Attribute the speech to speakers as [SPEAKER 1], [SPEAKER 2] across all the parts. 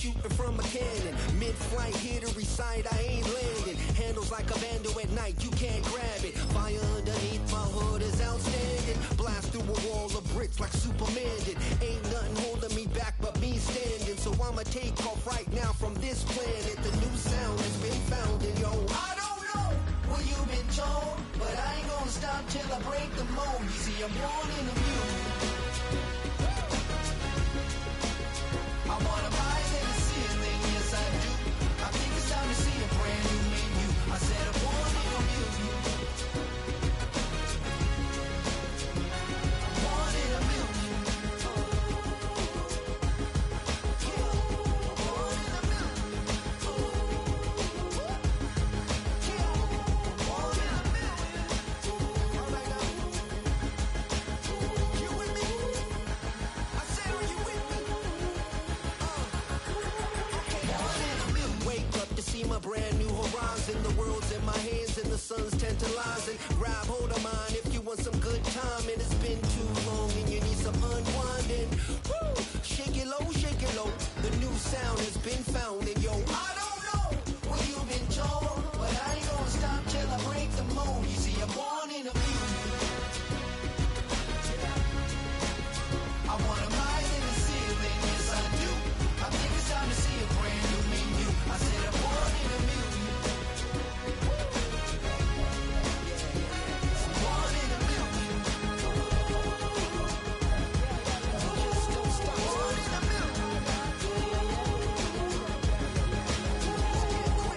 [SPEAKER 1] shooting from a cannon. Mid-flight, here to recite, I ain't landing. Handles like a vandal at night, you can't grab it. Fire underneath my hood is outstanding. Blast through a wall of bricks like Superman did. Ain't nothing holding me back but me standing. So I'ma take off right now from this planet. The new sound has been founded, yo. I don't know what you've been told, but I ain't gonna stop till I break the mold. You see, I'm born in the music. I wanna rise in the ceiling, yes I do. I think it's time to see a brand new menu. I said I'm born in the music. I'm born in the music. Brand new horizon, the world's in my hands and the sun's tantalizing. Grab hold of mine if you want some good time, and it's been too long and you need some unwinding. Woo! Shake it low, the new sound has been found, and yo, I don't know what you've been told, but I ain't gonna stop till I break the mold. You see, I'm born in a music. I wanna rise in the ceiling, yes I do. I think it's time to see a brand new menu. I said I'm born in a music. Born in a music. Just don't stop. Born in a music.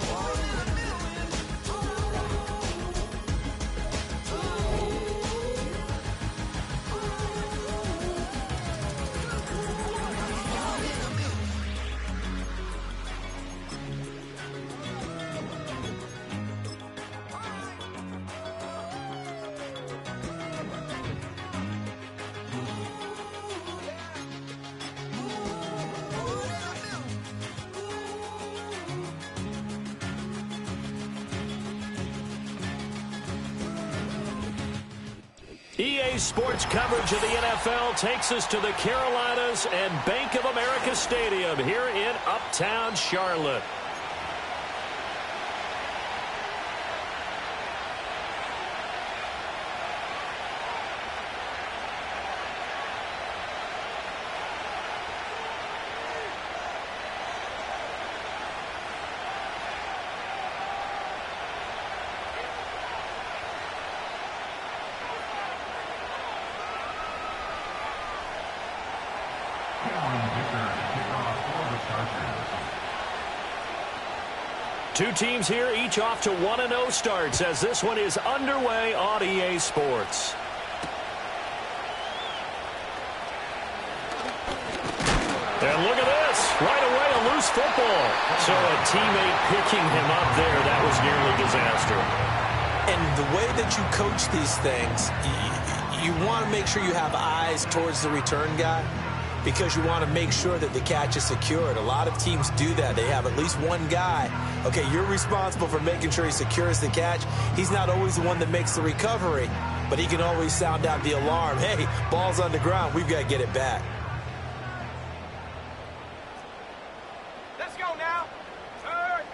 [SPEAKER 1] Born in a music.
[SPEAKER 2] EA Sports coverage of the NFL takes us to the Carolinas and Bank of America Stadium here in Uptown Charlotte. Two teams here, each off to 1-0 starts as this one is underway on EA Sports. And look at this. Right away, a loose football. So a teammate picking him up there, that was nearly disaster.
[SPEAKER 3] And the way that you coach these things, you want to make sure you have eyes towards the return guy, because you want to make sure that the catch is secured. A lot of teams do that. They have at least one guy. Okay, you're responsible for making sure he secures the catch. He's not always the one that makes the recovery, but he can always sound out the alarm. Hey, ball's on the ground. We've got to get it back.
[SPEAKER 4] Let's go now. Third.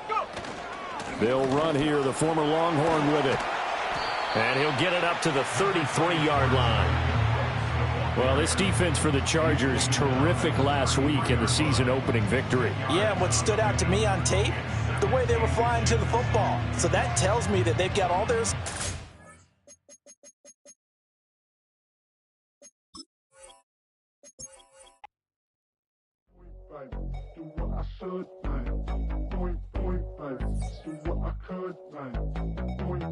[SPEAKER 4] Go.
[SPEAKER 2] They'll run here, the former Longhorn with it. And he'll get it up to the 33-yard line. Well, this defense for the Chargers, terrific last week in the season-opening victory.
[SPEAKER 3] Yeah, what stood out to me on tape, the way they were flying to the football. So that tells me that they've got all theirs.
[SPEAKER 5] Do what I should, man. Point, baby. Do what I could, man. Point,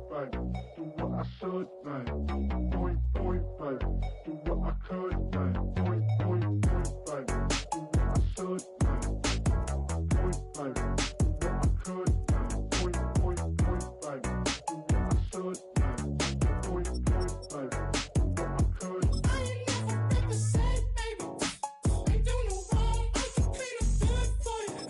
[SPEAKER 5] baby. Do what I should, man. Point, baby. Do what I could, man. Point, baby. Do what I should, man. Point, baby. Do what I could, man. Point, baby. Do what I should, man. Point, baby. Do what I could.
[SPEAKER 6] I ain't never been the same, baby. Ain't do no wrong, I just plead a good for you.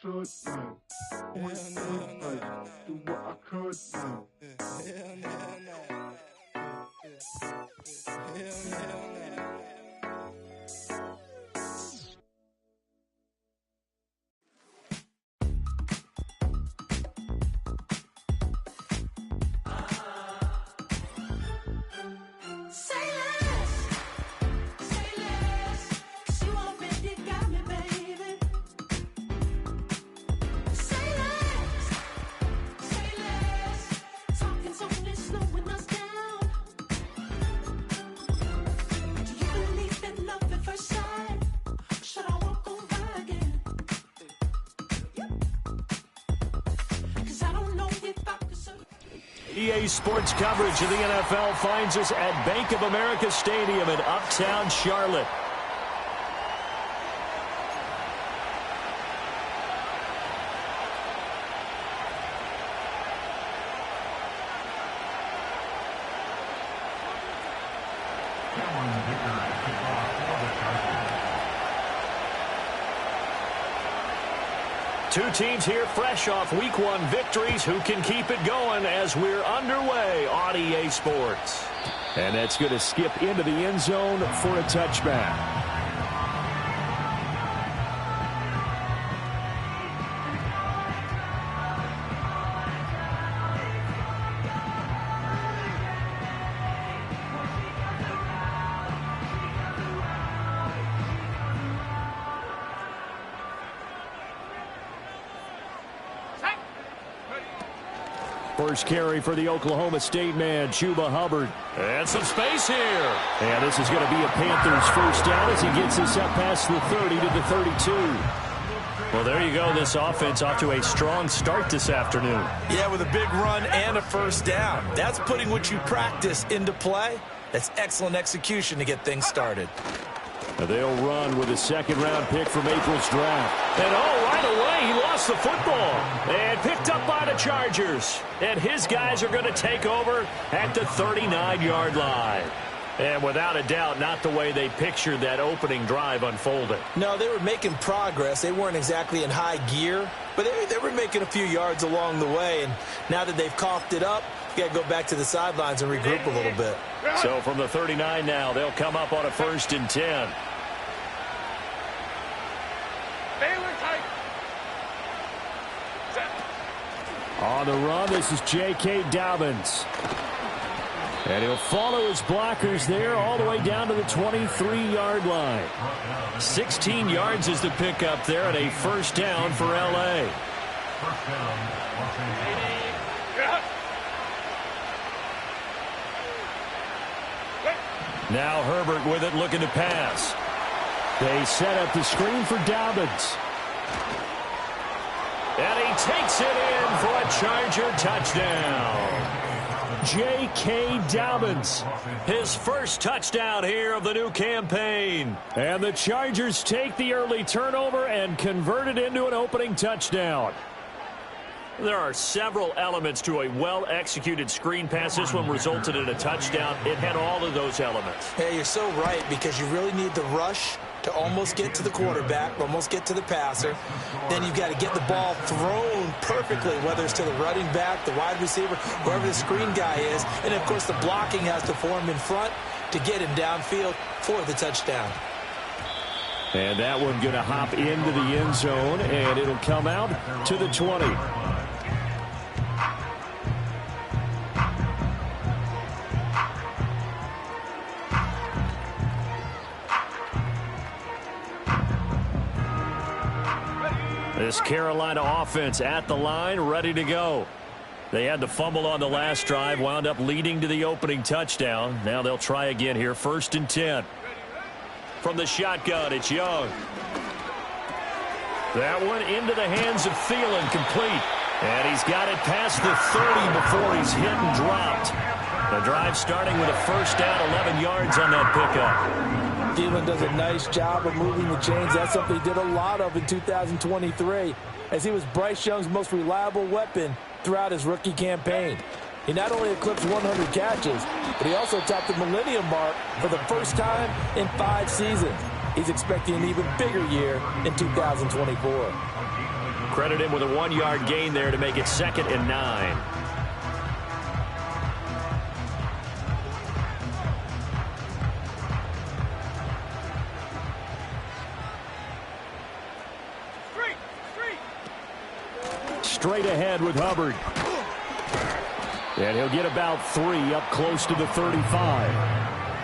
[SPEAKER 5] should now. Point blank, do what I could now.
[SPEAKER 2] EA Sports coverage of the NFL finds us at Bank of America Stadium in Uptown Charlotte. Two teams here fresh off Week 1 victories. Who can keep it going as we're underway on EA Sports? And that's going to skip into the end zone for a touchback. First carry for the Oklahoma State man, Chuba Hubbard. And some space here. And this is going to be a Panthers first down as he gets this up past the 30 to the 32. Well, there you go. This offense off to a strong start this afternoon.
[SPEAKER 3] Yeah, with a big run and a first down. That's putting what you practice into play. That's excellent execution to get things started.
[SPEAKER 2] They'll run with a second-round pick from April's draft. And, right away, he lost the football. And picked up by the Chargers. And his guys are going to take over at the 39-yard line. And without a doubt, not the way they pictured that opening drive unfolded.
[SPEAKER 3] No, they were making progress. They weren't exactly in high gear, but they were making a few yards along the way. And now that they've coughed it up, you got to go back to the sidelines and regroup a little bit.
[SPEAKER 2] So from the 39 now, they'll come up on a 1st and 10. On the run, this is J.K. Dobbins. And he'll follow his blockers there all the way down to the 23-yard line. 16 yards is the pickup there and a first down for L.A. Now Herbert with it, looking to pass. They set up the screen for Dobbins. And he takes it in for a Charger touchdown. J.K. Dobbins, his first touchdown here of the new campaign. And the Chargers take the early turnover and convert it into an opening touchdown. There are several elements to a well-executed screen pass. This one resulted in a touchdown. It had all of those elements.
[SPEAKER 3] Yeah, you're so right, because you really need the rush to almost get to the quarterback, almost get to the passer. Then you've got to get the ball thrown perfectly, whether it's to the running back, the wide receiver, whoever the screen guy is. And, of course, the blocking has to form in front to get him downfield for the touchdown.
[SPEAKER 2] And that one going to hop into the end zone, and it'll come out to the 20. This Carolina offense at the line, ready to go. They had the fumble on the last drive, wound up leading to the opening touchdown. Now they'll try again here, 1st and 10. From the shotgun, it's Young. That one into the hands of Thielen, complete. And he's got it past the 30 before he's hit and dropped. The drive starting with a first down, 11 yards on that pickup.
[SPEAKER 3] Thielen does a nice job of moving the chains. That's something he did a lot of in 2023, as he was Bryce Young's most reliable weapon throughout his rookie campaign. He not only eclipsed 100 catches, but he also topped the millennium mark for the first time in 5 seasons. He's expecting an even bigger year in 2024.
[SPEAKER 2] Credit him with a 1-yard gain there to make it 2nd and 9. Straight ahead with Hubbard. And he'll get about 3 up close to the 35.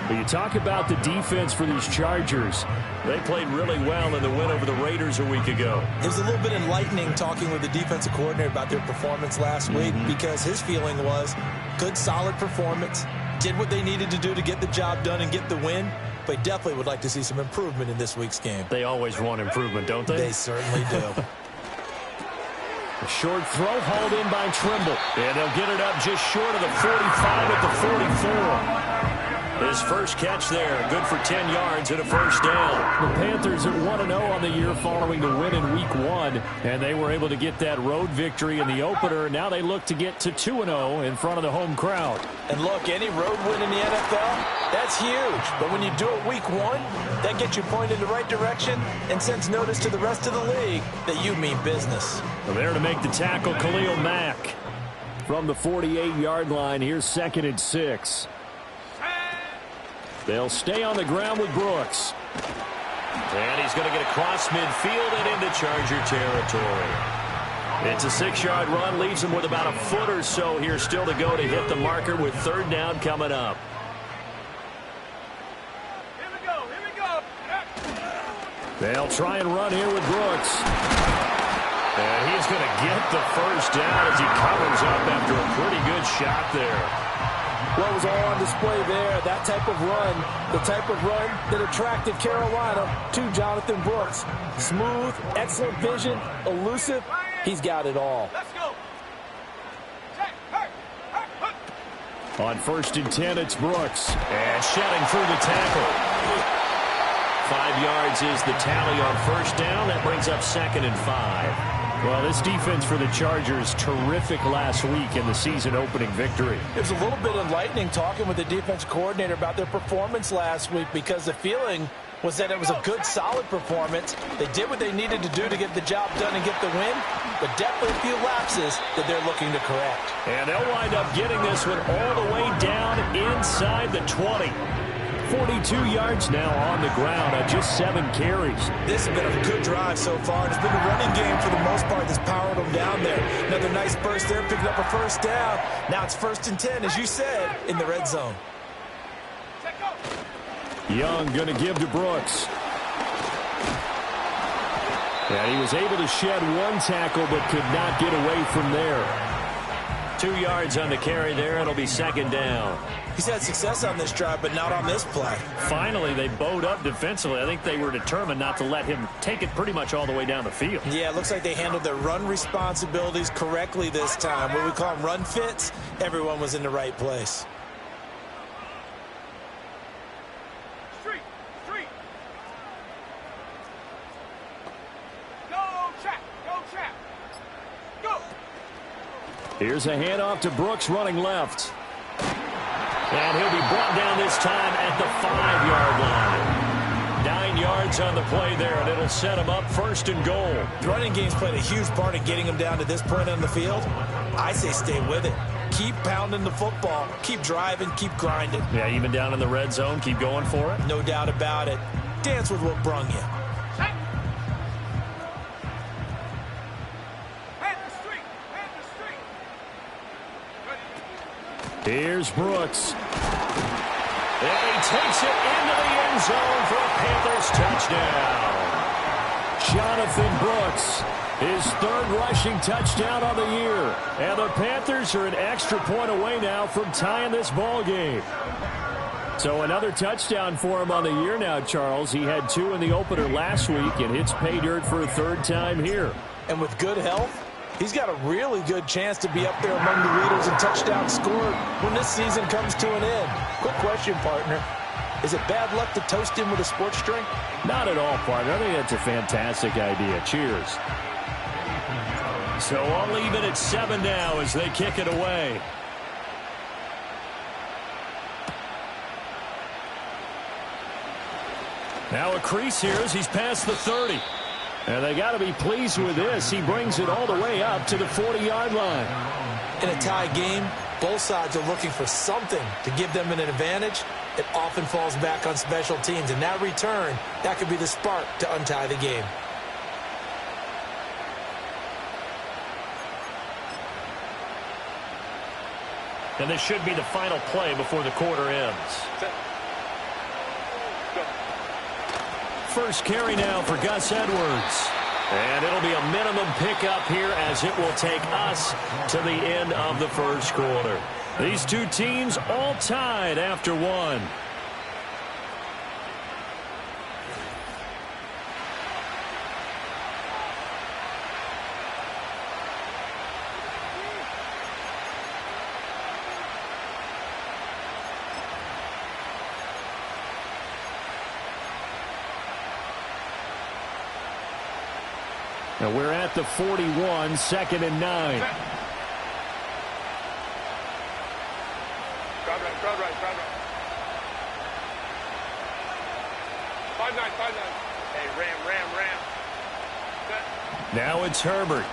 [SPEAKER 2] But you talk about the defense for these Chargers. They played really well in the win over the Raiders a week ago.
[SPEAKER 3] It was a little bit enlightening talking with the defensive coordinator about their performance last week because his feeling was good, solid performance, did what they needed to do to get the job done and get the win, but definitely would like to see some improvement in this week's game.
[SPEAKER 2] They always want improvement, don't they?
[SPEAKER 3] They certainly do.
[SPEAKER 2] A short throw hauled in by Trimble. And they'll get it up just short of the 45 at the 44. His first catch there, good for 10 yards and a first down. The Panthers at 1-0 on the year following the win in Week 1, and they were able to get that road victory in the opener. Now they look to get to 2-0 in front of the home crowd.
[SPEAKER 3] And look, any road win in the NFL, that's huge. But when you do it Week 1, that gets you pointed in the right direction and sends notice to the rest of the league that you mean business.
[SPEAKER 2] Well, there to make the tackle, Khalil Mack. From the 48-yard line, here's 2nd and 6. They'll stay on the ground with Brooks. And he's going to get across midfield and into Charger territory. It's a 6-yard run, leaves him with about a foot or so here still to go to hit the marker with 3rd down coming up.
[SPEAKER 4] Here we go, here we go.
[SPEAKER 2] They'll try and run here with Brooks. And he's going to get the first down as he covers up after a pretty good shot there.
[SPEAKER 3] What was all on display there, that type of run, the type of run that attracted Carolina to Jonathan Brooks. Smooth, excellent vision, elusive. He's got it all.
[SPEAKER 4] Let's go.
[SPEAKER 2] On 1st and 10, it's Brooks. And shedding through the tackle. 5 yards is the tally on first down. That brings up 2nd and 5. Well, this defense for the Chargers, terrific last week in the season-opening victory.
[SPEAKER 3] It was a little bit enlightening talking with the defense coordinator about their performance last week because the feeling was that it was a good, solid performance. They did what they needed to do to get the job done and get the win, but definitely a few lapses that they're looking to correct.
[SPEAKER 2] And they'll wind up getting this one all the way down inside the 20. 42 yards now on the ground on just 7 carries.
[SPEAKER 3] This has been a good drive so far. It's been the running game for the most part that's powered them down there. Another nice burst there, picking up a first down. Now it's 1st and 10, as you said, in the red zone.
[SPEAKER 2] Young going to give to Brooks. And he was able to shed 1 tackle but could not get away from there. 2 yards on the carry there. It'll be 2nd down.
[SPEAKER 3] He's had success on this drive, but not on this play.
[SPEAKER 2] Finally, they bowed up defensively. I think they were determined not to let him take it pretty much all the way down the field.
[SPEAKER 3] Yeah, it looks like they handled their run responsibilities correctly this time. What we call them run fits, everyone was in the right place.
[SPEAKER 4] Street. Go, trap. Go.
[SPEAKER 2] Here's a handoff to Brooks running left. And he'll be brought down this time at the 5-yard line. 9 yards on the play there, and it'll set him up 1st and goal.
[SPEAKER 3] The running game's played a huge part in getting him down to this point on the field. I say stay with it. Keep pounding the football. Keep driving. Keep grinding.
[SPEAKER 2] Yeah, even down in the red zone, keep going for it.
[SPEAKER 3] No doubt about it. Dance with what brung you.
[SPEAKER 2] Here's Brooks. And he takes it into the end zone for a Panthers touchdown. Jonathan Brooks, his 3rd rushing touchdown on the year. And the Panthers are an extra point away now from tying this ball game. So another touchdown for him on the year now, Charles. He had 2 in the opener last week and hits pay dirt for a 3rd time here.
[SPEAKER 3] And with good health, he's got a really good chance to be up there among the leaders in touchdowns scored when this season comes to an end. Quick question, partner. Is it bad luck to toast him with a sports drink?
[SPEAKER 2] Not at all, partner. I think that's a fantastic idea. Cheers. So I'll leave it at 7 now as they kick it away. Now a crease here as he's past the 30. And they got to be pleased with this. He brings it all the way up to the 40-yard line.
[SPEAKER 3] In a tie game, both sides are looking for something to give them an advantage. It often falls back on special teams. And that return, that could be the spark to untie the game.
[SPEAKER 2] And this should be the final play before the quarter ends. First carry now for Gus Edwards. And it'll be a minimum pickup here as it will take us to the end of the first quarter. These two teams all tied after one. And we're at the 41, 2nd and 9.
[SPEAKER 4] Crowd right. 5-9. Hey, ram. Set.
[SPEAKER 2] Now it's Herbert.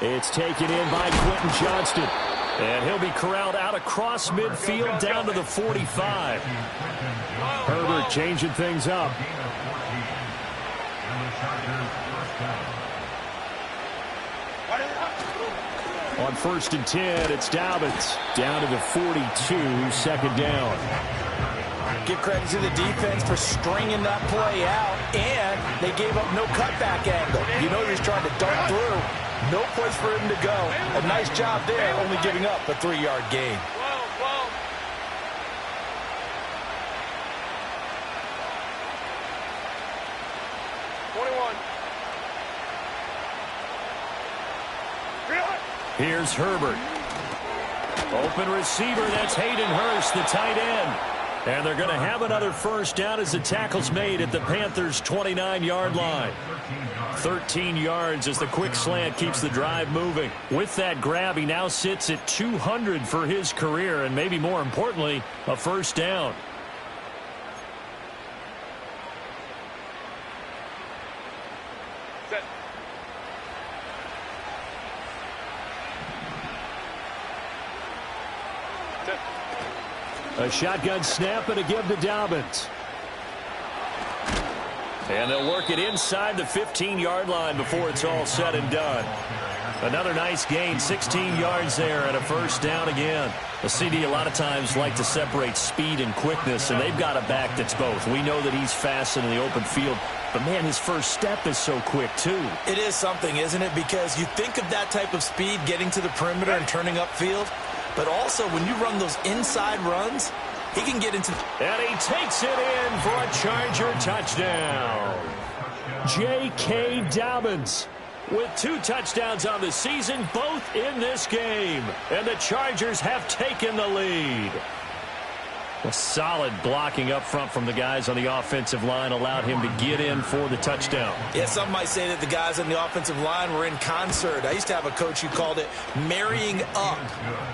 [SPEAKER 2] It's taken in by Quentin Johnston. And he'll be corralled out across midfield down to the 45. Herbert changing things up. On 1st and 10, it's Dobbins down to the 42, 2nd down.
[SPEAKER 3] Give credit to the defense for stringing that play out, and they gave up no cutback angle. You know he was trying to dart through. No place for him to go. A nice job there, only giving up a 3-yard gain.
[SPEAKER 4] 21.
[SPEAKER 2] Here's Herbert. Open receiver, that's Hayden Hurst, the tight end. And they're going to have another first down as the tackle's made at the Panthers' 29-yard line. 13 yards as the quick slant keeps the drive moving. With that grab, he now sits at 200 for his career, and maybe more importantly, a first down.
[SPEAKER 4] Set.
[SPEAKER 2] A shotgun snap and a give to Dobbins. And they'll work it inside the 15-yard line before it's all said and done. Another nice gain, 16 yards there and a first down again. The CD a lot of times like to separate speed and quickness, and they've got a back that's both. We know that he's fast in the open field, but man, his first step is so quick too.
[SPEAKER 3] It is something, isn't it? Because you think of that type of speed getting to the perimeter and turning upfield, but also when you run those inside runs, he can get into...
[SPEAKER 2] And he takes it in for a Charger touchdown. J.K. Dobbins with 2 touchdowns on the season, both in this game. And the Chargers have taken the lead. A solid blocking up front from the guys on the offensive line allowed him to get in for the touchdown.
[SPEAKER 3] Yeah, some might say that the guys on the offensive line were in concert. I used to have a coach who called it marrying up,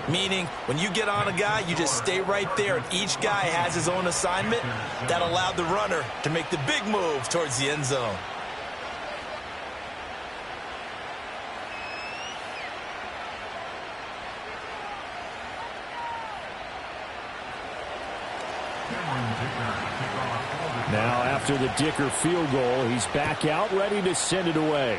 [SPEAKER 3] meaning when you get on a guy, you just stay right there, and each guy has his own assignment. That allowed the runner to make the big move towards the end zone.
[SPEAKER 2] Now after the Dicker field goal, he's back out ready to send it away.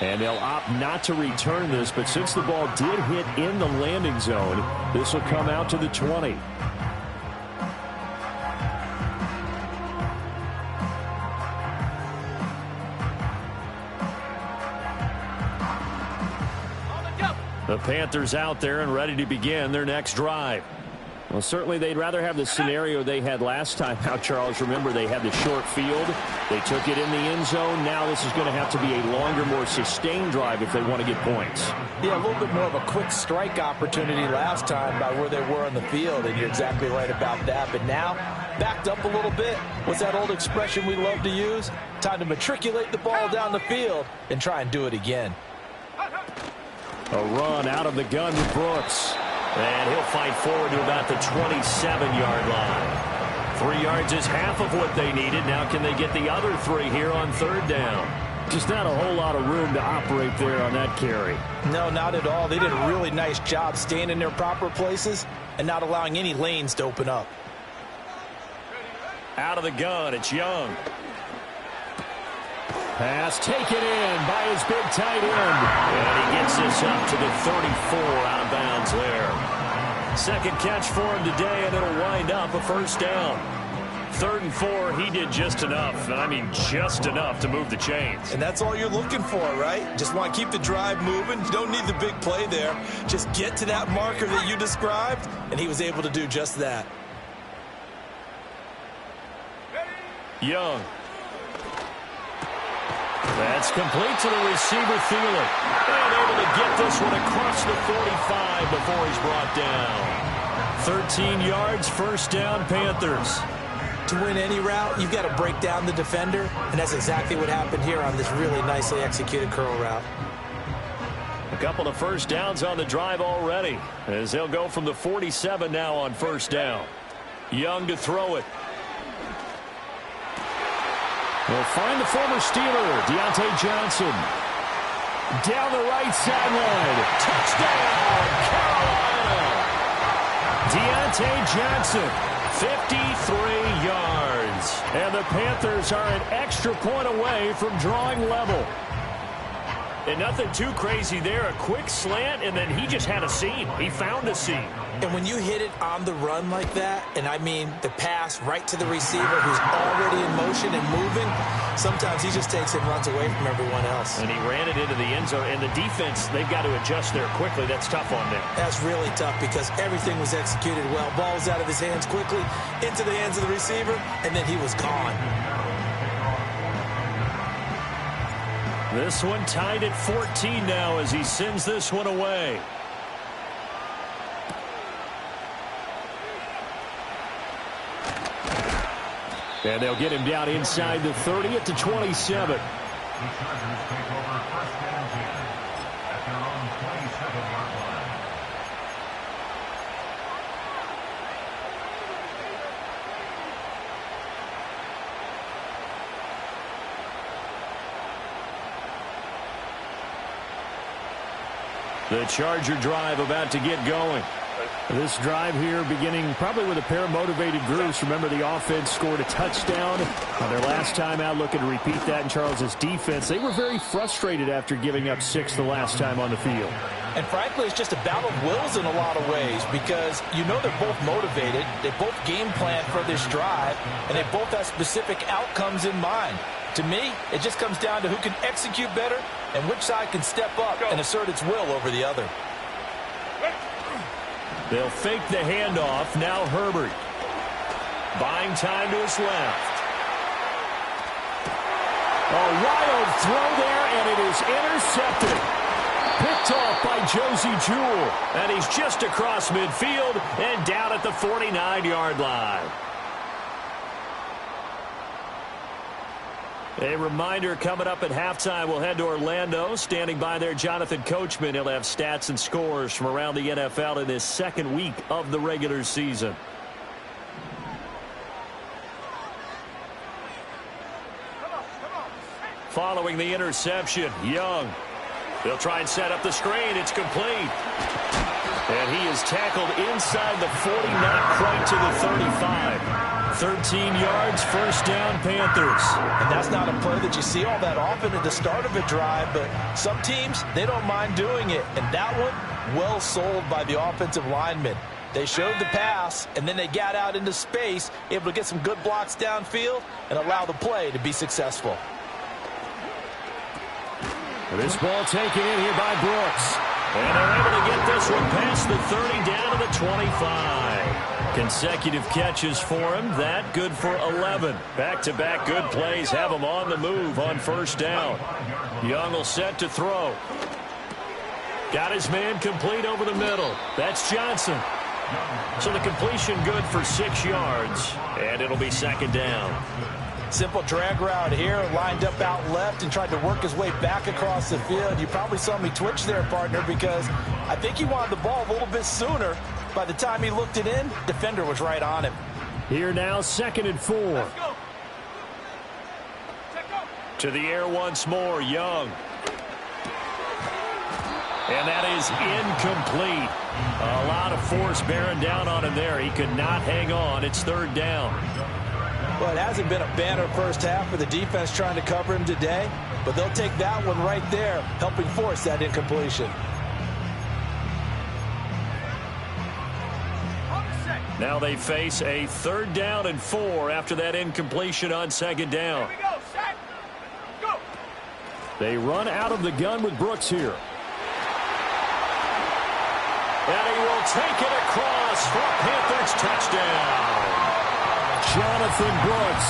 [SPEAKER 2] And they'll opt not to return this, but since the ball did hit in the landing zone, this will come out to the 20. The Panthers out there and ready to begin their next drive. Well, certainly they'd rather have the scenario they had last time. Now, Charles, remember they had the short field. They took it in the end zone. Now this is going to have to be a longer, more sustained drive if they want to get points.
[SPEAKER 3] Yeah, a little bit more of a quick strike opportunity last time by where they were on the field, and you're exactly right about that. But now, backed up a little bit. What's that old expression we love to use? Time to matriculate the ball down the field and try and do it again.
[SPEAKER 2] A run out of the gun with Brooks. And he'll fight forward to about the 27-yard line. 3 yards is half of what they needed. Now can they get the other 3 here on 3rd down? Just not a whole lot of room to operate there on that carry.
[SPEAKER 3] No, not at all. They did a really nice job staying in their proper places and not allowing any lanes to open up.
[SPEAKER 2] Out of the gun, it's Young. Pass taken in by his big tight end. And he gets this up to the 34 out of bounds there. Second catch for him today, and it'll wind up a 1st down. 3rd and 4, he did just enough, and I mean just enough to move the chains.
[SPEAKER 3] And that's all you're looking for, right? Just want to keep the drive moving. You don't need the big play there. Just get to that marker that you described, and he was able to do just that.
[SPEAKER 2] Young. That's complete to the receiver, Thielen. And able to get this one across the 45 before he's brought down. 13 yards, 1st down, Panthers.
[SPEAKER 3] To win any route, you've got to break down the defender, and that's exactly what happened here on this really nicely executed curl route.
[SPEAKER 2] A couple of 1st downs on the drive already, as they'll go from the 47 now on 1st down. Young to throw it. We'll find the former Steeler, Deontay Johnson. Down the right sideline. Touchdown, Carolina! Deontay Johnson, 53 yards. And the Panthers are an extra point away from drawing level. And nothing too crazy there. A quick slant, and then he just had a seam. He found a seam.
[SPEAKER 3] And when you hit it on the run like that, and I mean the pass right to the receiver who's already in motion and moving, sometimes he just takes it and runs away from everyone else. And
[SPEAKER 2] he ran it into the end zone. And the defense, they've got to adjust there quickly. That's tough on them.
[SPEAKER 3] That's really tough because everything was executed well. Ball was out of his hands quickly, into the hands of the receiver, and then he was gone.
[SPEAKER 2] This one tied at 14 now as he sends this one away. And they'll get him down inside the 30 at the 27. The Charger drive about to get going. This drive here beginning probably with a pair of motivated groups. Remember, the offense scored a touchdown on their last time out, looking to repeat that in Charles's defense. They were very frustrated after giving up 6 the last time on the field.
[SPEAKER 3] And frankly, it's just a battle of wills in a lot of ways because you know they're both motivated. They both game plan for this drive, and they both have specific outcomes in mind. To me, it just comes down to who can execute better and which side can step up and assert its will over the other.
[SPEAKER 2] They'll fake the handoff. Now Herbert. Buying time to his left. A wild throw there, and it is intercepted. Picked off by Josie Jewell. And he's just across midfield and down at the 49-yard line. A reminder, coming up at halftime, we'll head to Orlando. Standing by there, Jonathan Coachman. He'll have stats and scores from around the NFL in this 2nd week of the regular season. Following the interception, Young. They'll try and set up the screen. It's complete. And he is tackled inside the 40, not quite to the 35. 13 yards, 1st down, Panthers.
[SPEAKER 3] And that's not a play that you see all that often at the start of a drive, but some teams, they don't mind doing it. And that one, well sold by the offensive linemen. They showed the pass, and then they got out into space, able to get some good blocks downfield and allow the play to be successful.
[SPEAKER 2] This ball taken in here by Brooks. And they're able to get this one past the 30 down to the 25. Consecutive catches for him. That good for 11. Back-to-back good plays have him on the move on 1st down. Young will set to throw. Got his man complete over the middle. That's Johnson. So the completion good for 6 yards. And it'll be 2nd down.
[SPEAKER 3] Simple drag route here, lined up out left and tried to work his way back across the field. You probably saw me twitch there, partner, because I think he wanted the ball a little bit sooner. By the time he looked it in, defender was right on him.
[SPEAKER 2] Here now, 2nd and 4.
[SPEAKER 4] Let's go. Check go.
[SPEAKER 2] To the air once more, Young. And that is incomplete. A lot of force bearing down on him there. He could not hang on. It's 3rd down.
[SPEAKER 3] Well, it hasn't been a banner first half for the defense trying to cover him today, but they'll take that one right there, helping force that incompletion.
[SPEAKER 2] Now they face a 3rd down and 4 after that incompletion on 2nd down.
[SPEAKER 4] Here we go. Set. Go.
[SPEAKER 2] They run out of the gun with Brooks here. And he will take it across for a Panthers touchdown. Jonathan Brooks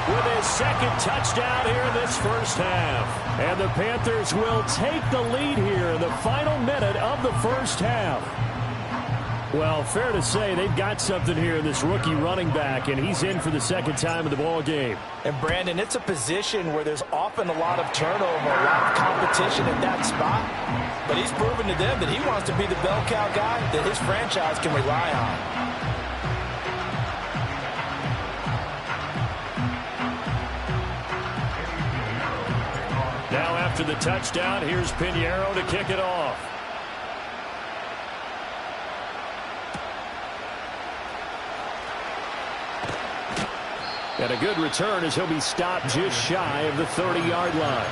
[SPEAKER 2] with his 2nd touchdown here in this first half. And the Panthers will take the lead here in the final minute of the first half. Well, fair to say they've got something here in this rookie running back, and he's in for the 2nd time of the ball game.
[SPEAKER 3] And, Brandon, it's a position where there's often a lot of turnover, a lot of competition at that spot. But he's proven to them that he wants to be the bell cow guy that his franchise can rely on.
[SPEAKER 2] Now after the touchdown, here's Pinheiro to kick it off. And a good return as he'll be stopped just shy of the 30-yard line.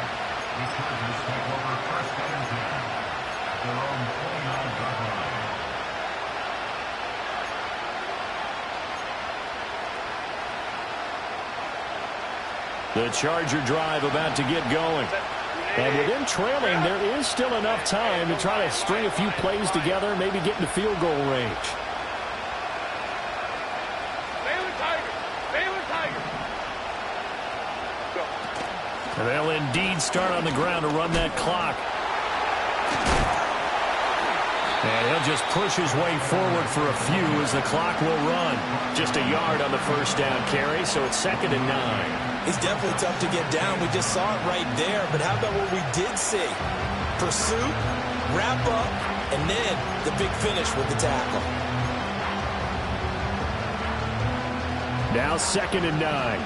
[SPEAKER 2] The Charger drive about to get going. And with them trailing, there is still enough time to try to string a few plays together, maybe get into field goal range. And they'll indeed start on the ground to run that clock. And he'll just push his way forward for a few as the clock will run. Just a yard on the first down carry, so it's 2nd and 9.
[SPEAKER 3] He's definitely tough to get down. We just saw it right there. But how about what we did see? Pursuit, wrap up, and then the big finish with the tackle.
[SPEAKER 2] Now 2nd and 9.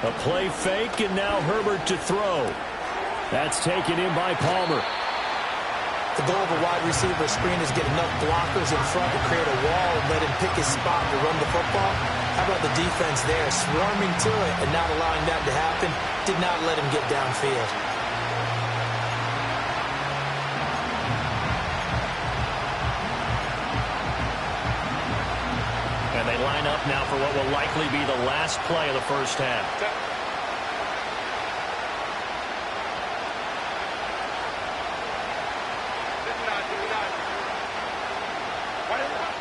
[SPEAKER 2] A play fake, and now Herbert to throw. That's taken in by Palmer.
[SPEAKER 3] The goal of a wide receiver screen is get enough blockers in front to create a wall and let him pick his spot to run the football. How about the defense there, swarming to it and not allowing that to happen? Did not let him get downfield.
[SPEAKER 2] And they line up now for what will likely be the last play of the first half.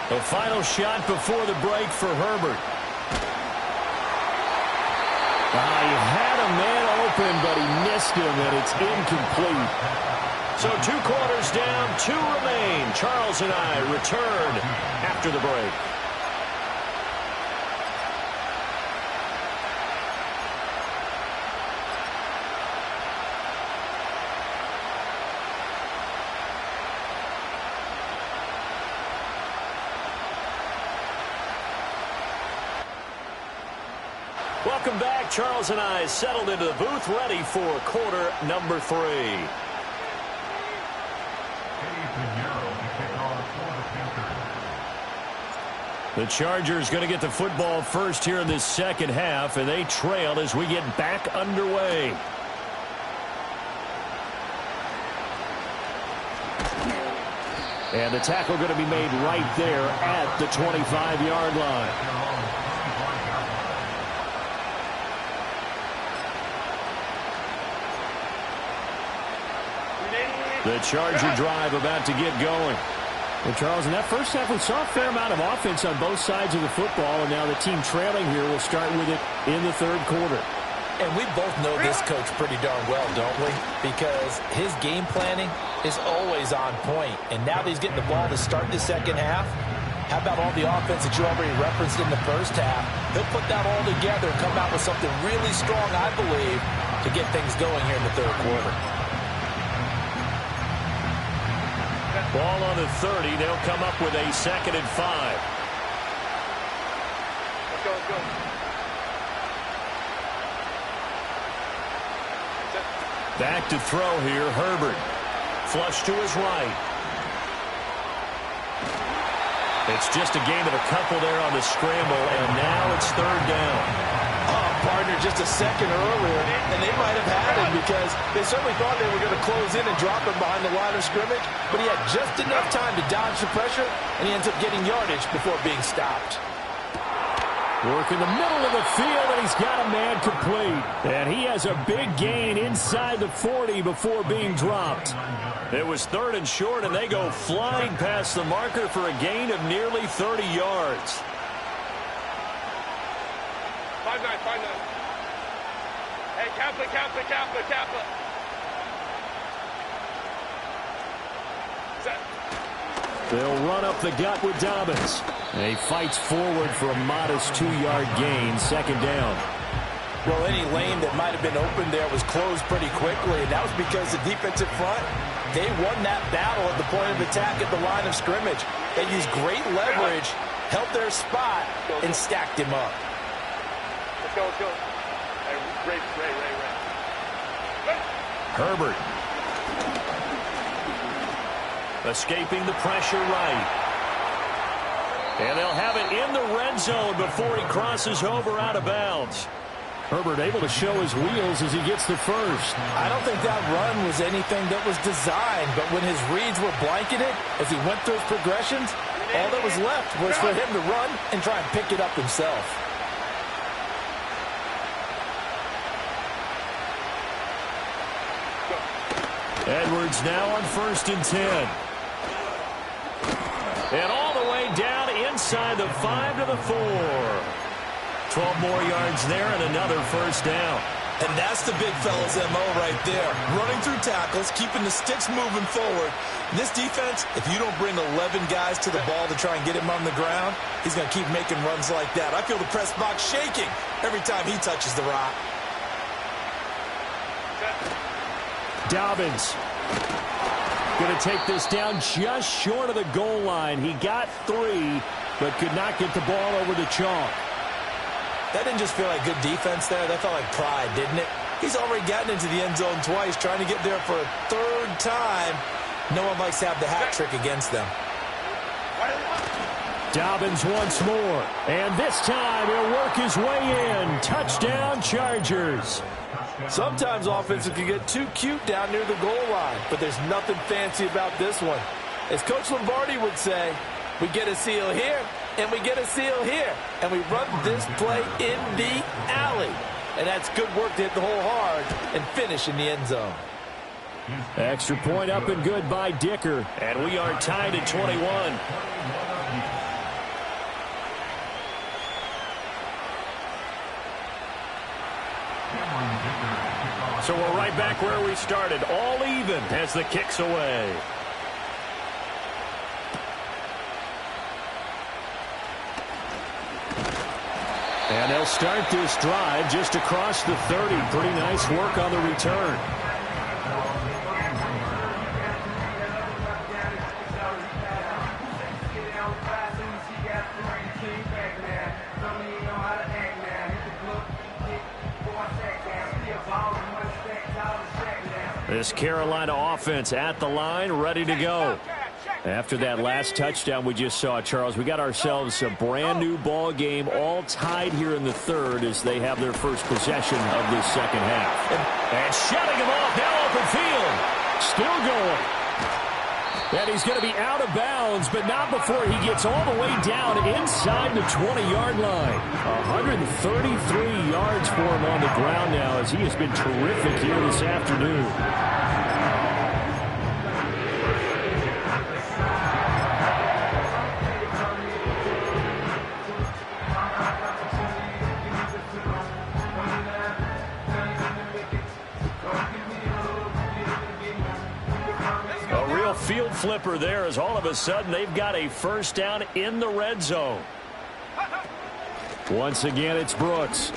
[SPEAKER 2] The final shot before the break for Herbert. He had a man open, but he missed him, and it's incomplete. So 2 quarters down, 2 remain. Charles and I return after the break. Welcome back. Charles and I settled into the booth, ready for quarter number 3. The Chargers going to get the football first here in this second half, and they trail as we get back underway. And the tackle going to be made right there at the 25-yard line. The Charger drive about to get going.
[SPEAKER 6] Well, Charles, in that first half, we saw a fair amount of offense on both sides of the football, and now the team trailing here will start with it in the 3rd quarter.
[SPEAKER 3] And we both know this coach pretty darn well, don't we? Because his game planning is always on point. And now that he's getting the ball to start the second half, how about all the offense that you already referenced in the first half? He'll put that all together and come out with something really strong, I believe, to get things going here in the 3rd quarter.
[SPEAKER 2] Ball on the 30. They'll come up with a 2nd and 5.
[SPEAKER 4] Let's go, let's go.
[SPEAKER 2] Back to throw here, Herbert. Flush to his right. It's just a gain of a couple there on the scramble, and now it's 3rd down.
[SPEAKER 3] Partner just a second earlier, and they might have had him because they certainly thought they were going to close in and drop him behind the line of scrimmage, but he had just enough time to dodge the pressure, and he ends up getting yardage before being stopped.
[SPEAKER 6] Work in the middle of the field, and he's got a man complete. And he has a big gain inside the 40 before being dropped.
[SPEAKER 2] It was 3rd and short, and they go flying past the marker for a gain of nearly 30 yards.
[SPEAKER 4] 5-9, 5-9. Hey, Kaplan. Set.
[SPEAKER 6] They'll run up the gut with Dobbins. And he fights forward for a modest 2-yard gain, 2nd down.
[SPEAKER 3] Well, any lane that might have been open there was closed pretty quickly, and that was because the defensive front, they won that battle at the point of attack at the line of scrimmage. They used great leverage, held their spot, and stacked him up.
[SPEAKER 4] Let's go, let's go. Hey, Ray.
[SPEAKER 2] Herbert. Escaping the pressure right. And they'll have it in the red zone before he crosses over out of bounds.
[SPEAKER 6] Herbert able to show his wheels as he gets the first.
[SPEAKER 3] I don't think that run was anything that was designed, but when his reads were blanketed, as he went through his progressions, all that was left was for him to run and try and pick it up himself.
[SPEAKER 2] Edwards now on 1st and 10. And all the way down inside the 5 to the 4. 12 more yards there and another 1st down.
[SPEAKER 3] And that's the big fella's MO right there. Running through tackles, keeping the sticks moving forward. This defense, if you don't bring 11 guys to the ball to try and get him on the ground, he's going to keep making runs like that. I feel the press box shaking every time he touches the rock.
[SPEAKER 6] Dobbins going to take this down just short of the goal line. He got 3, but could not get the ball over the chalk.
[SPEAKER 3] That didn't just feel like good defense there. That felt like pride, didn't it? He's already gotten into the end zone twice, trying to get there for a 3rd time. No one likes to have the hat trick against them.
[SPEAKER 6] Dobbins once more. And this time he'll work his way in. Touchdown, Chargers.
[SPEAKER 3] Sometimes offenses can get too cute down near the goal line, but there's nothing fancy about this one. As Coach Lombardi would say, we get a seal here, and we get a seal here, and we run this play in the alley. And that's good work to hit the hole hard and finish in the end zone.
[SPEAKER 6] Extra point up and good by Dicker.
[SPEAKER 2] And we are tied at 21. So we're right back where we started, all even as the kick's away.
[SPEAKER 6] And they'll start this drive just across the 30. Pretty nice work on the return.
[SPEAKER 2] This Carolina offense at the line, ready to go. After that last touchdown we just saw, Charles, we got ourselves a brand new ball game, all tied here in the 3rd as they have their first possession of this 2nd half.
[SPEAKER 6] And shutting him off, now open field. Still going. And he's going to be out of bounds, but not before he gets all the way down inside the 20-yard line. 133 yards for him on the ground now as he has been terrific here this afternoon.
[SPEAKER 2] Field flipper there as all of a sudden they've got a 1st down in the red zone.
[SPEAKER 6] Once again, it's Brooks.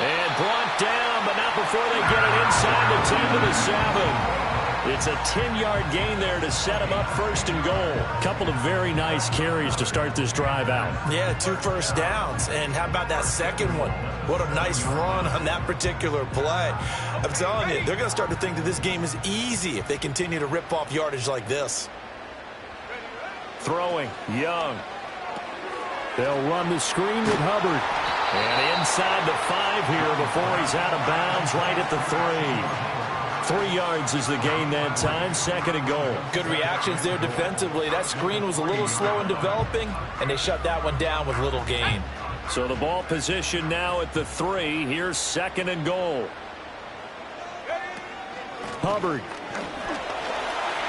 [SPEAKER 2] And brought down, but not before they get it inside the 10 to the 7. It's a 10-yard gain there to set him up first and goal. Couple of very nice carries to start this drive out.
[SPEAKER 3] Yeah, 2 first downs. And how about that second one? What a nice run on that particular play. I'm telling you, they're going to start to think that this game is easy if they continue to rip off yardage like this.
[SPEAKER 2] Throwing, Young. They'll run the screen with Hubbard. And inside the 5 here before he's out of bounds right at the 3. 3 yards is the gain that time, second and goal.
[SPEAKER 3] Good reactions there defensively. That screen was a little slow in developing, and they shut that one down with little gain.
[SPEAKER 2] So the ball position now at the 3. Here's second and goal. Hubbard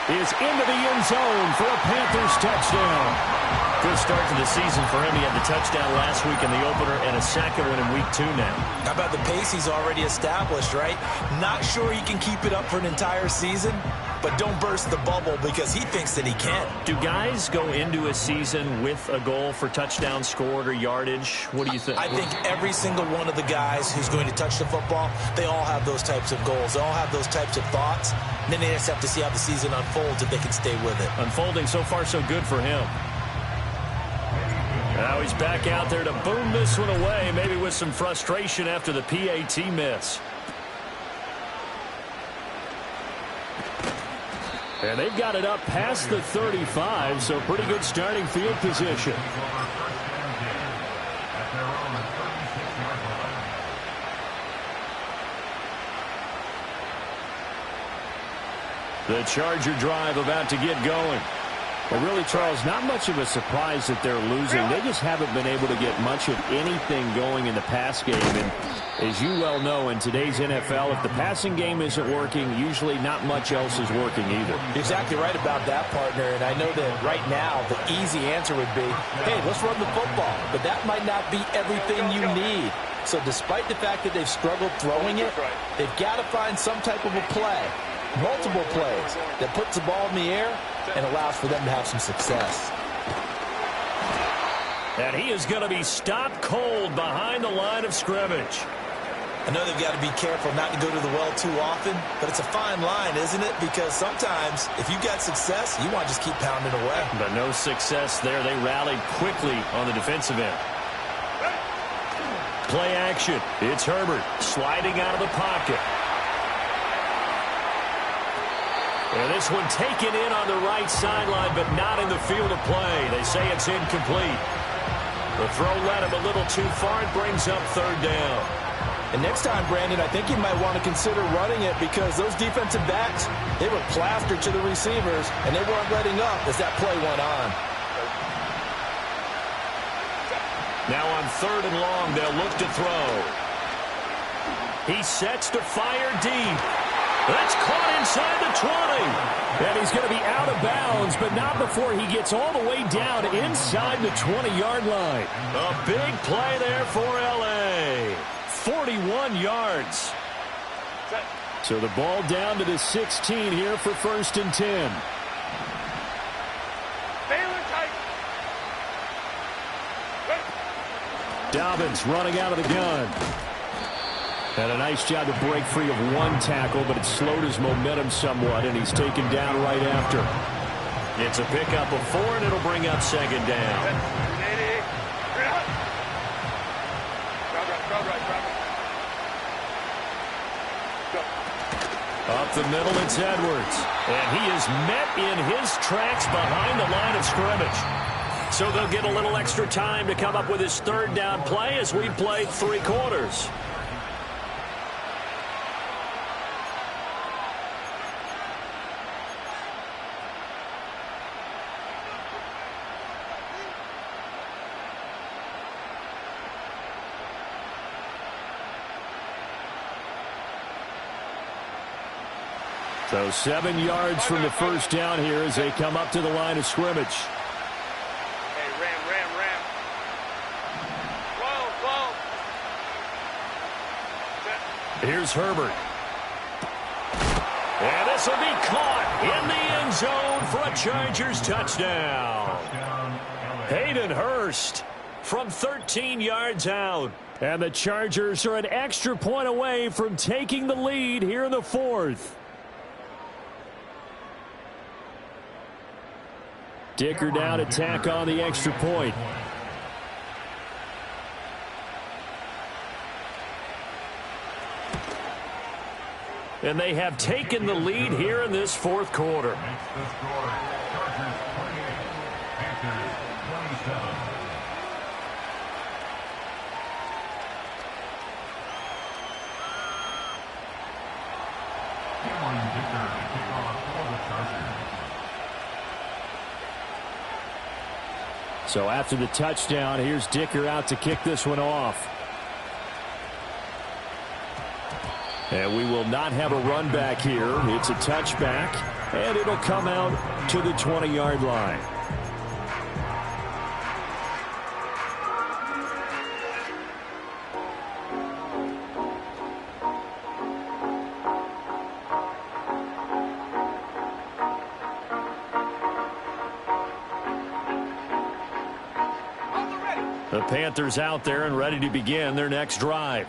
[SPEAKER 2] is into the end zone for a Panthers touchdown. Good start to the season for him. He had the touchdown last week in the opener and a second one in week 2 now.
[SPEAKER 3] How about the pace he's already established, right? Not sure he can keep it up for an entire season, but don't burst the bubble because he thinks that he can.
[SPEAKER 2] Do guys go into a season with a goal for touchdown scored or yardage? What do you think?
[SPEAKER 3] I think every single one of the guys who's going to touch the football, they all have those types of goals. They all have those types of thoughts. And then they just have to see how the season unfolds if they can stay with it.
[SPEAKER 2] Unfolding so far so good for him. Now he's back out there to boom this one away, maybe with some frustration after the PAT miss. And they've got it up past the 35, so pretty good starting field position. The Charger drive about to get going. Well, really, Charles, not much of a surprise that they're losing. They just haven't been able to get much of anything going in the pass game. And as you well know, in today's NFL, if the passing game isn't working, usually not much else is working either.
[SPEAKER 3] You're exactly right about that, partner. And I know that right now the easy answer would be, hey, let's run the football. But that might not be everything you need. So despite the fact that they've struggled throwing it, they've got to find some type of a play, multiple plays, that puts the ball in the air and allows for them to have some success.
[SPEAKER 2] And he is going to be stopped cold behind the line of scrimmage.
[SPEAKER 3] I know they've got to be careful not to go to the well too often, but it's a fine line, isn't it? Because sometimes, if you've got success, you want to just keep pounding away.
[SPEAKER 2] But no success there. They rallied quickly on the defensive end. Play action. It's Herbert sliding out of the pocket. And this one taken in on the right sideline, but not in the field of play. They say it's incomplete. The throw led him a little too far. It brings up third down.
[SPEAKER 3] And next time, Brandon, I think you might want to consider running it because those defensive backs, they were plastered to the receivers, and they weren't letting up as that play went on.
[SPEAKER 2] Now on third and long, they'll look to throw. He sets to fire deep. That's caught inside the 20. And he's going to be out of bounds, but not before he gets all the way down inside the 20-yard line. A big play there for L.A. 41 yards. So the ball down to the 16 here for first and 10. Dobbins running out of the gun. Had a nice job to break free of one tackle, but it slowed his momentum somewhat, and he's taken down right after. It's a pickup of 4, and it'll bring up second down. Up the middle, it's Edwards. And he is met in his tracks behind the line of scrimmage. So they'll get a little extra time to come up with his third down play as we've played 3 quarters. So 7 yards from the first down here as they come up to the line of scrimmage.
[SPEAKER 4] Hey, ram. Whoa.
[SPEAKER 2] Here's Herbert. And this will be caught in the end zone for a Chargers touchdown. Hayden Hurst from 13 yards out. And the Chargers are an extra point away from taking the lead here in the 4th.
[SPEAKER 6] Dicker down to tack on the extra point. And they have taken the lead here in this fourth quarter. So after the touchdown, here's Dicker out to kick this one off. And we will not have a run back here. It's a touchback, and it'll come out to the 20-yard line. The Panthers out there and ready to begin their next drive.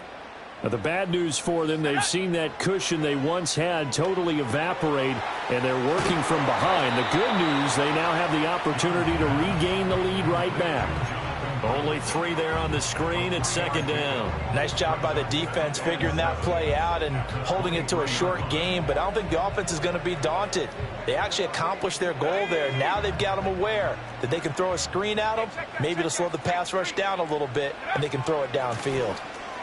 [SPEAKER 6] Now, the bad news for them, they've seen that cushion they once had totally evaporate, and they're working from behind. The good news, they now have the opportunity to regain the lead right back. Only 3 there on the screen at second down.
[SPEAKER 3] Nice job by the defense figuring that play out and holding it to a short game, but I don't think the offense is going to be daunted. They actually accomplished their goal there. Now they've got them aware that they can throw a screen at them, maybe to slow the pass rush down a little bit, and they can throw it downfield.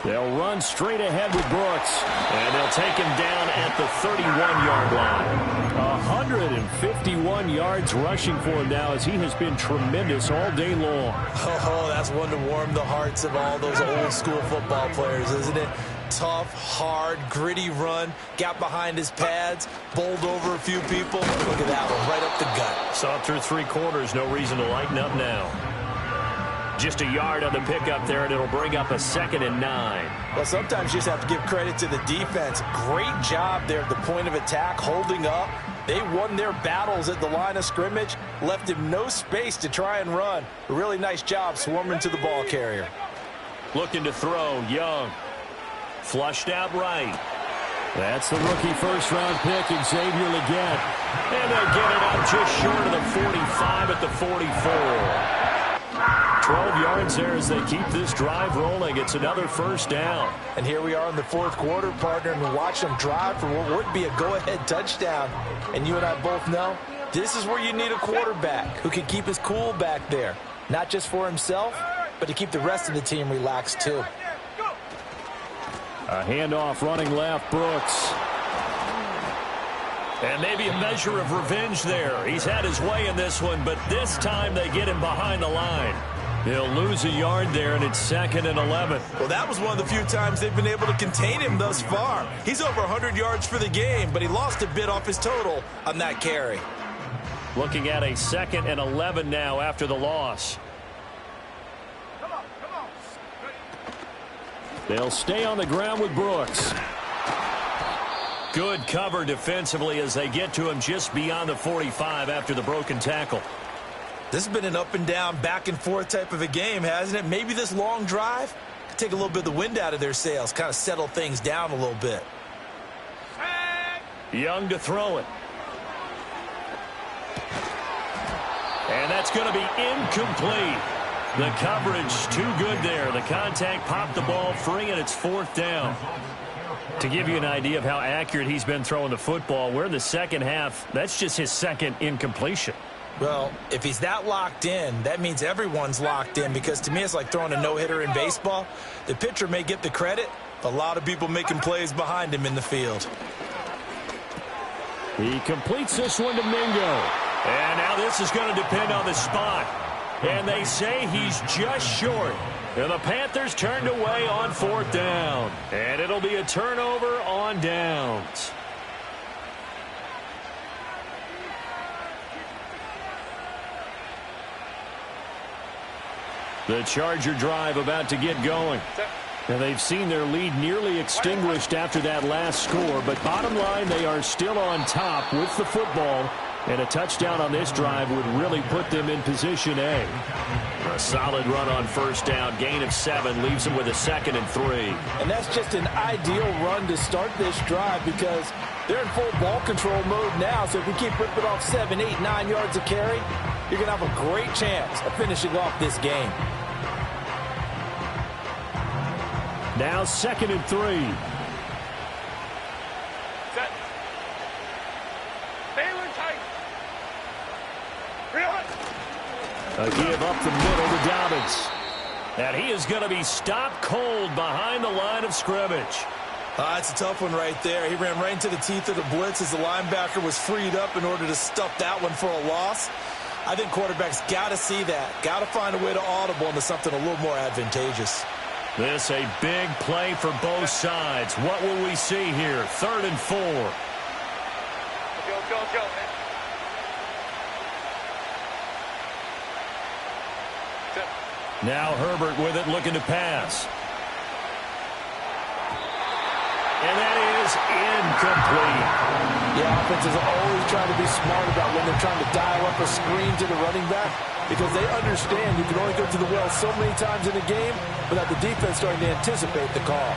[SPEAKER 6] They'll run straight ahead with Brooks, and they'll take him down at the 31-yard line. 151 yards rushing for him now, as he has been tremendous all day long.
[SPEAKER 3] Oh, that's one to warm the hearts of all those old-school football players, isn't it? Tough, hard, gritty run, got behind his pads, bowled over a few people. Look at that one, right up the gut.
[SPEAKER 2] Saw through 3 quarters, no reason to lighten up now. Just a yard on the pickup there, and it'll bring up a 2nd and 9.
[SPEAKER 3] Well, sometimes you just have to give credit to the defense. Great job there at the point of attack, holding up. They won their battles at the line of scrimmage, left him no space to try and run. A really nice job swarming to the ball carrier.
[SPEAKER 2] Looking to throw, Young. Flushed out right.
[SPEAKER 6] That's the rookie first-round pick, Xavier Legette.
[SPEAKER 2] And they'll get it out just short of the 45 at the 44. 12 yards there as they keep this drive rolling. It's another first down.
[SPEAKER 3] And here we are in the fourth quarter, partner, and watch them drive for what would be a go-ahead touchdown. And you and I both know this is where you need a quarterback who can keep his cool back there. Not just for himself, but to keep the rest of the team relaxed too.
[SPEAKER 6] A handoff running left, Brooks.
[SPEAKER 2] And maybe a measure of revenge there. He's had his way in this one, but this time they get him behind the line. He'll lose a yard there, and it's 2nd and 11.
[SPEAKER 3] Well, that was one of the few times they've been able to contain him thus far. He's over 100 yards for the game, but he lost a bit off his total on that carry.
[SPEAKER 2] Looking at a 2nd and 11 now after the loss.
[SPEAKER 6] They'll stay on the ground with Brooks.
[SPEAKER 2] Good cover defensively as they get to him just beyond the 45 after the broken tackle.
[SPEAKER 3] This has been an up and down, back and forth type of a game, hasn't it? Maybe this long drive could take a little bit of the wind out of their sails, kind of settle things down a little bit.
[SPEAKER 2] Young to throw it. And that's going to be incomplete. The coverage too good there. The contact popped the ball free, and it's 4th down. To give you an idea of how accurate he's been throwing the football, we're in the second half. That's just his 2nd incompletion.
[SPEAKER 3] Well, if he's that locked in, that means everyone's locked in, because to me it's like throwing a no-hitter in baseball. The pitcher may get the credit, a lot of people making plays behind him in the field.
[SPEAKER 6] He completes this one to Mingo.
[SPEAKER 2] And now this is going to depend on the spot. And they say he's just short. And the Panthers turned away on 4th down. And it'll be a turnover on downs.
[SPEAKER 6] The Charger drive about to get going. And they've seen their lead nearly extinguished after that last score. But bottom line, they are still on top with the football. And a touchdown on this drive would really put them in position A.
[SPEAKER 2] A solid run on first down. Gain of 7 leaves them with a 2nd and 3.
[SPEAKER 3] And that's just an ideal run to start this drive, because they're in full ball control mode now. So if we keep ripping off 7, 8, 9 yards of carry, you're going to have a great chance of finishing off this game.
[SPEAKER 6] Now 2nd and 3.
[SPEAKER 4] Set. Baylor tight.
[SPEAKER 2] A give up the middle to Dobbins. And he is going to be stopped cold behind the line of scrimmage.
[SPEAKER 3] It's a tough one right there. He ran right into the teeth of the blitz as the linebacker was freed up in order to stuff that one for a loss. I think quarterbacks got to see that. Got to find a way to audible into something a little more advantageous.
[SPEAKER 2] This a big play for both sides. What will we see here? 3rd and 4.
[SPEAKER 4] Go.
[SPEAKER 2] Now Herbert with it, looking to pass. And that is incomplete.
[SPEAKER 3] Yeah, offenses are always trying to be smart about when they're trying to dial up a screen to the running back because they understand you can only go to the well so many times in a game without the defense starting to anticipate the call.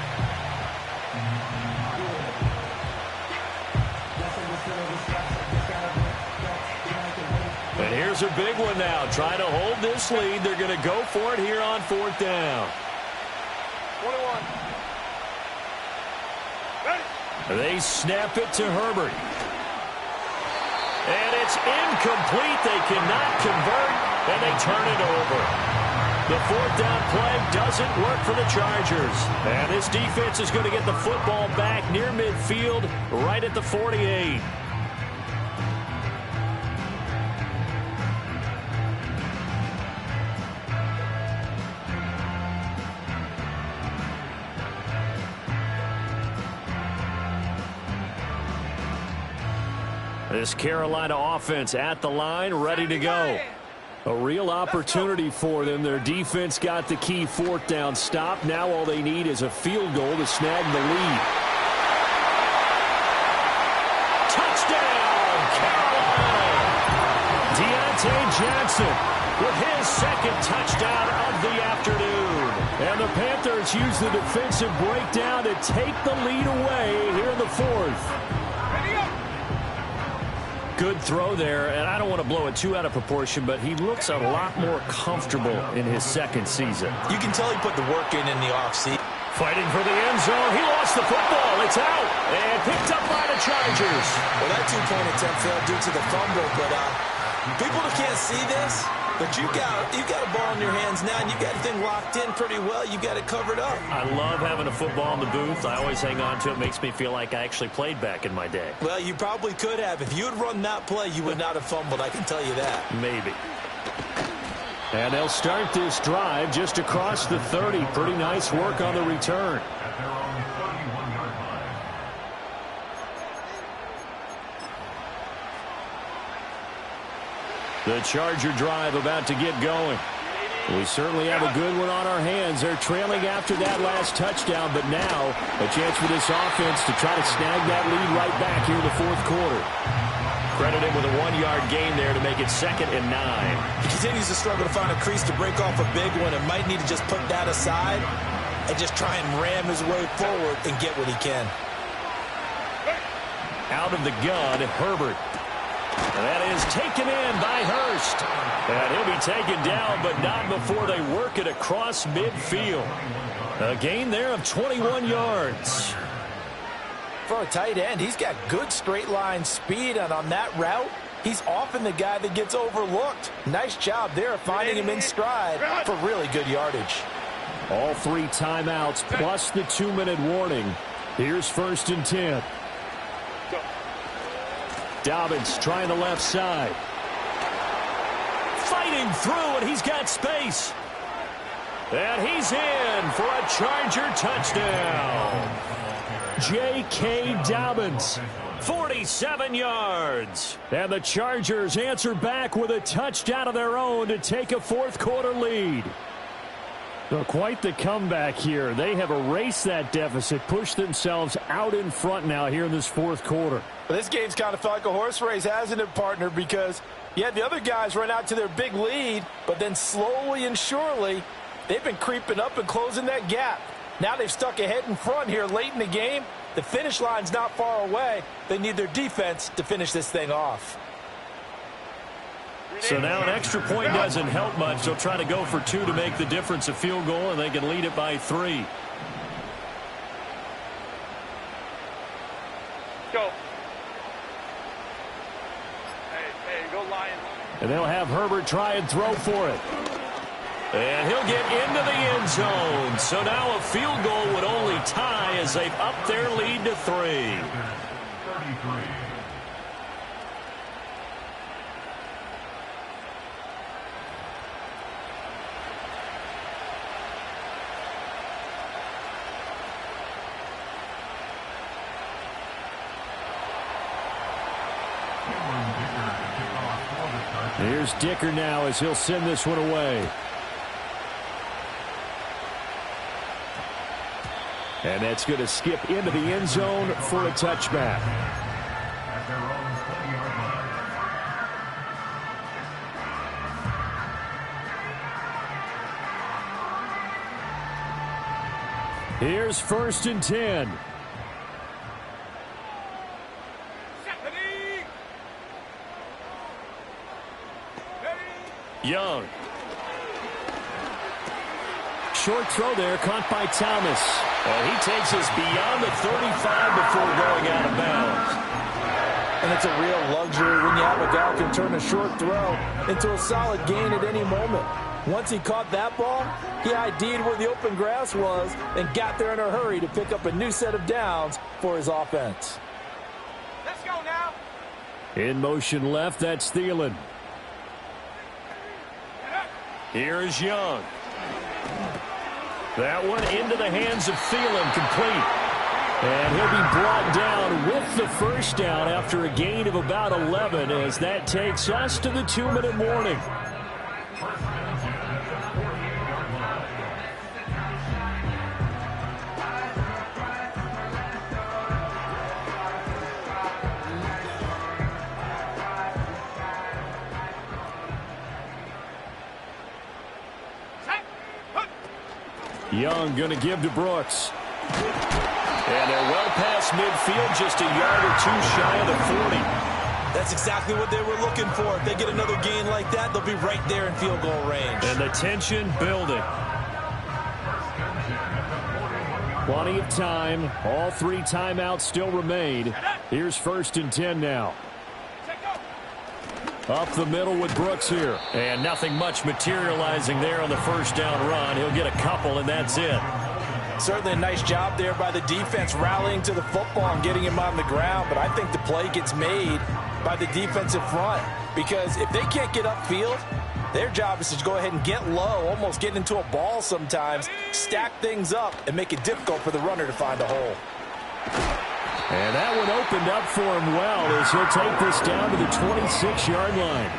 [SPEAKER 2] And here's a big one now. Trying to hold this lead. They're going to go for it here on 4th down.
[SPEAKER 4] 21. Ready.
[SPEAKER 2] They snap it to Herbert. And it's incomplete. They cannot convert, and they turn it over. The 4th down play doesn't work for the Chargers. And this defense is going to get the football back near midfield, right at the 48. This Carolina offense at the line, ready to go. A real opportunity for them. Their defense got the key 4th down stop. Now all they need is a field goal to snag the lead. Touchdown, Carolina! Deontay Johnson with his 2nd touchdown of the afternoon. And the Panthers use the defensive breakdown to take the lead away here in the 4th. Good throw there, and I don't want to blow it too out of proportion, but he looks a lot more comfortable in his 2nd season.
[SPEAKER 3] You can tell he put the work in the offseason.
[SPEAKER 2] Fighting for the end zone. He lost the football. It's out and picked up by the Chargers.
[SPEAKER 3] Well, that 2-point attempt failed due to the fumble, but people that can't see this, but you got a ball in your hands now, and you got the thing locked in pretty well. You got it covered up.
[SPEAKER 2] I love having a football in the booth. I always hang on to it. Makes me feel like I actually played back in my day.
[SPEAKER 3] Well, you probably could have. If you had run that play, you would not have fumbled. I can tell you that.
[SPEAKER 2] Maybe. And they'll start this drive just across the 30. Pretty nice work on the return. The Charger drive about to get going. We certainly have a good one on our hands. They're trailing after that last touchdown, but now a chance for this offense to try to snag that lead right back here in the 4th quarter. Credit him with a 1-yard gain there to make it 2nd and 9.
[SPEAKER 3] He continues to struggle to find a crease to break off a big one and might need to just put that aside and just try and ram his way forward and get what he can.
[SPEAKER 2] Out of the gun, Herbert. And that is taken in by Hurst. And he'll be taken down, but not before they work it across midfield. A gain there of 21 yards.
[SPEAKER 3] For a tight end, he's got good straight line speed, and on that route, he's often the guy that gets overlooked. Nice job there of finding him in stride for really good yardage.
[SPEAKER 6] All 3 timeouts plus the 2-minute warning. Here's 1st and 10. Dobbins trying the left side. Fighting through, and he's got space. And he's in for a Charger touchdown. J.K. Dobbins, 47 yards. And the Chargers answer back with a touchdown of their own to take a 4th quarter lead. So quite the comeback here. They have erased that deficit, pushed themselves out in front now here in this 4th quarter.
[SPEAKER 3] Well, this game's kind of felt like a horse race, hasn't it, partner? Because, yeah, the other guys run out to their big lead, but then slowly and surely, they've been creeping up and closing that gap. Now they've stuck ahead in front here late in the game. The finish line's not far away. They need their defense to finish this thing off.
[SPEAKER 6] So now an extra point doesn't help much. They'll try to go for 2 to make the difference a field goal, and they can lead it by 3.
[SPEAKER 4] Go. Hey, go Lions.
[SPEAKER 6] And they'll have Herbert try and throw for it. And he'll get into the end zone. So now a field goal would only tie as they've upped their lead to 3.
[SPEAKER 5] 33.
[SPEAKER 6] Here's Dicker now as he'll send this one away. And that's going to skip into the end zone for a touchback. Here's 1st and 10. Young. Short throw there, caught by Thomas. And he takes us beyond the 35 before going out of bounds.
[SPEAKER 3] And it's a real luxury when you have a guy who can turn a short throw into a solid gain at any moment. Once he caught that ball, he ID'd where the open grass was and got there in a hurry to pick up a new set of downs for his offense.
[SPEAKER 4] Let's go now.
[SPEAKER 6] In motion left, that's Thielen. Here's Young. That one into the hands of Thielen, complete. And he'll be brought down with the first down after a gain of about 11 as that takes us to the 2-minute warning. Young going to give to Brooks. And they're well past midfield, just a yard or 2 shy of the 40.
[SPEAKER 3] That's exactly what they were looking for. If they get another gain like that, they'll be right there in field goal range.
[SPEAKER 6] And the tension building. Plenty of time. All 3 timeouts still remain. Here's 1st and 10 now. Up the middle with Brooks here. And nothing much materializing there on the first down run. He'll get a couple, and that's it.
[SPEAKER 3] Certainly a nice job there by the defense rallying to the football and getting him on the ground. But I think the play gets made by the defensive front. Because if they can't get upfield, their job is to go ahead and get low, almost get into a ball sometimes, stack things up, and make it difficult for the runner to find a hole.
[SPEAKER 6] And that one opened up for him well as he'll take this down to the 26-yard line.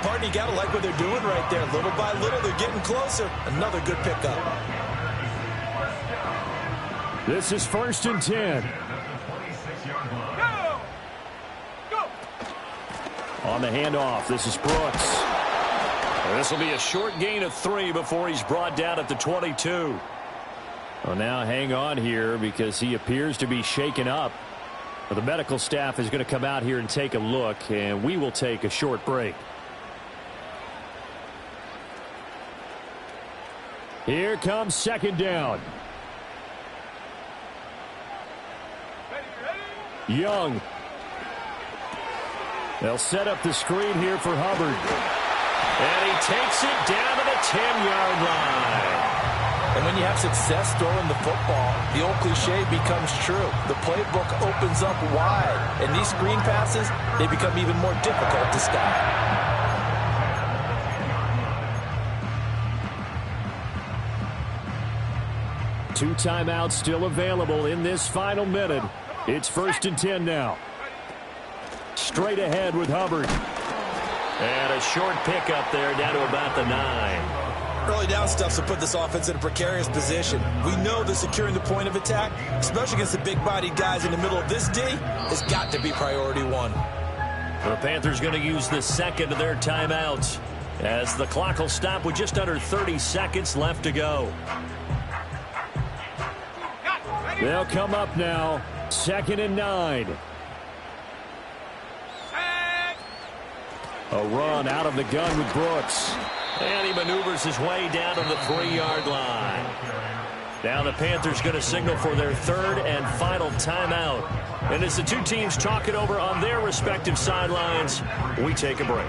[SPEAKER 3] Partner, you got to like what they're doing right there. Little by little, they're getting closer. Another good pickup.
[SPEAKER 6] This is 1st and 10.
[SPEAKER 4] Go!
[SPEAKER 6] On the handoff, this is Brooks. This will be a short gain of 3 before he's brought down at the 22. Well, now hang on here because he appears to be shaken up. Well, the medical staff is going to come out here and take a look, and we will take a short break. Here comes 2nd down. Young. They'll set up the screen here for Hubbard. And he takes it down to the 10-yard line.
[SPEAKER 3] And when you have success throwing the football, the old cliche becomes true. The playbook opens up wide, and these screen passes, they become even more difficult to stop.
[SPEAKER 6] Two timeouts still available in this final minute. It's 1st and 10 now. Straight ahead with Hubbard. And a short pickup there down to about the 9.
[SPEAKER 3] Early down stuff to put this offense in a precarious position. We know that securing the point of attack, especially against the big-bodied guys in the middle of this D, has got to be priority 1.
[SPEAKER 6] The Panthers going to use the second of their timeouts as the clock will stop with just under 30 seconds left to go. They'll come up now. 2nd and 9. A run out of the gun with Brooks.
[SPEAKER 2] And he maneuvers his way down to the 3-yard line. Now the Panthers going to signal for their third and final timeout. And as the two teams talk it over on their respective sidelines, we take a break.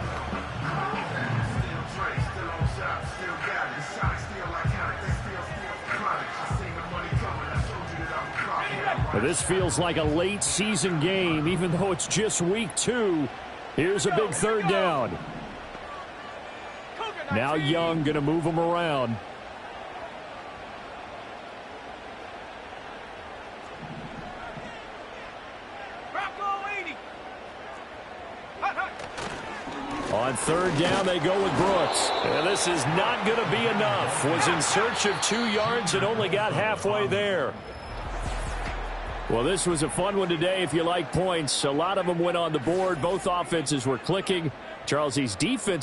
[SPEAKER 6] Well, this feels like a late season game, even though it's just week 2. Here's a big third down. Now Young going to move him around. On third down, they go with Brooks.
[SPEAKER 2] And this is not going to be enough. Was in search of 2 yards and only got halfway there.
[SPEAKER 6] Well, this was a fun one today if you like points. A lot of them went on the board. Both offenses were clicking. Charles, these defense